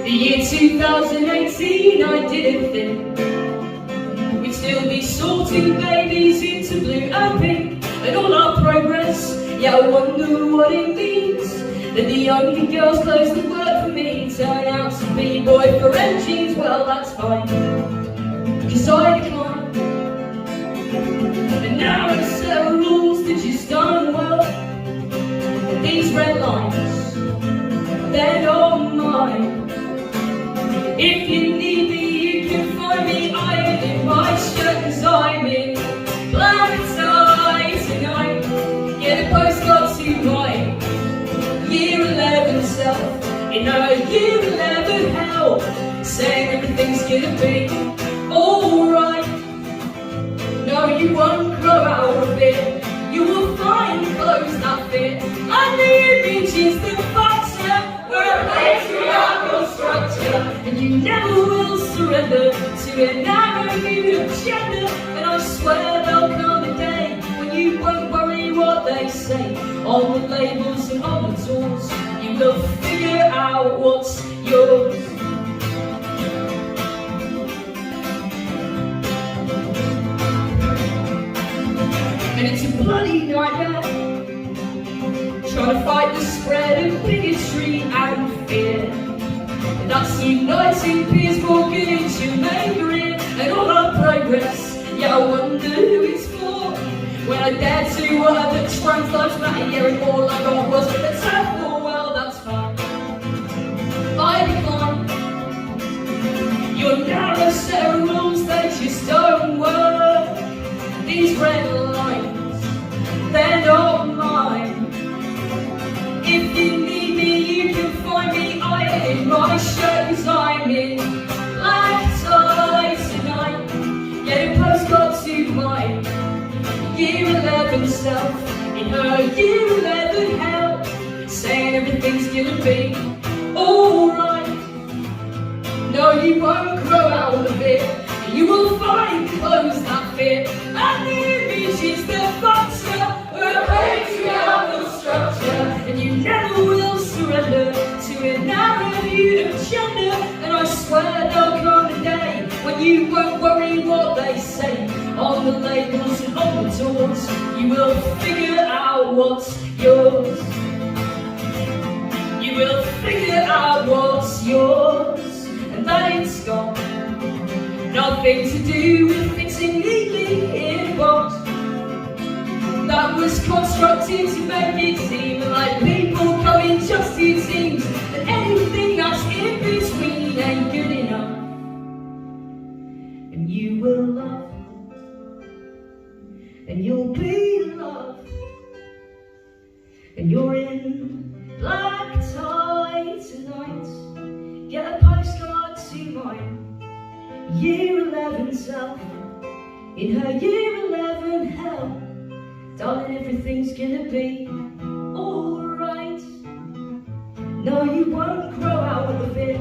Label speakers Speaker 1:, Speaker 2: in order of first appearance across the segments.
Speaker 1: The year 2018, I didn't think we'd still be sorting babies into blue and pink, and all our progress. Yeah, I wonder what it means that the only girls' clothes that work for me turn out to be boyfriend jeans. Well, that's fine, 'cause I decline. And now it's a set of rules that just don't work. These red lines, they're not mine. If you need me, you can find me ironing my shirt, 'cause I'm in black tie tonight. Get a postcard to my year 11 self in her year 11 hell, saying everything's gonna be alright. No, you won't grow out of it. You will find clothes that fit, and the images that factor were a patriarchal structure. And you never will surrender to a narrow view of gender. And I swear there'll come a day when you won't worry what they say on the labels and on the tools. You will figure out what's yours. And it's a bloody nightmare, trying to fight the spread of bigotry and fear. And that's uniting peers walking into Mandarin, and all our progress. Yeah, I wonder who it's for. When I dare to whatever trans lives matter, yeah, and all I got was a temple. Well, that's fine, I decline. Your narrow set of rules, they just don't work. These red lines, they're not mine. If you need me, you can find me ironing my shirt, 'cause I'm in black tie tonight. Get a postcard to my year 11 self in her year 11 hell, saying everything's gonna be alright. No, you won't grow out of it. You will find clothes that fit, and the images that factor were a patriarchal structure. And you never will surrender to a narrow view of gender. And I swear there'll come a day when you won't worry what they say on the labels and on the doors. You will figure out what's yours. You will figure out what's yours, and that it's gone. Nothing to do with fitting neatly in a box that was constructed to make it seem like people come in just two teams, and anything that's in between ain't good enough. And you will love, and you'll be loved, and you're in black tie tonight. Get a postcard to mine year 11 self in her year 11 hell. Darling, everything's gonna be alright. No, you won't grow out of it.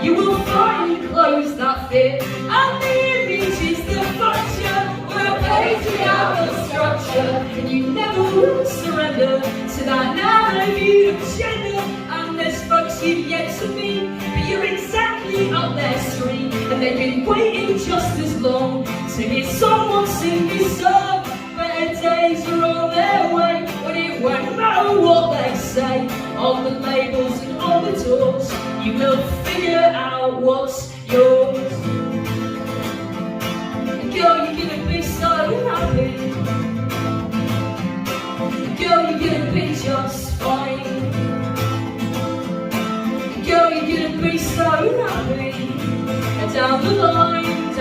Speaker 1: You will find clothes that fit, and the images that factor were a patriarchal structure. And you never will surrender to that narrow view of gender. And there's folks you've yet to meet, but you're exactly up their street, and they've been waiting just as long to hear someone sing this song. Better days are on their way, when it won't matter what they say on the labels and on the doors. You will figure out what's yours. Girl, you're gonna be so happy. Girl, you're gonna be just fine. Girl, you're gonna be so happy. And down the line,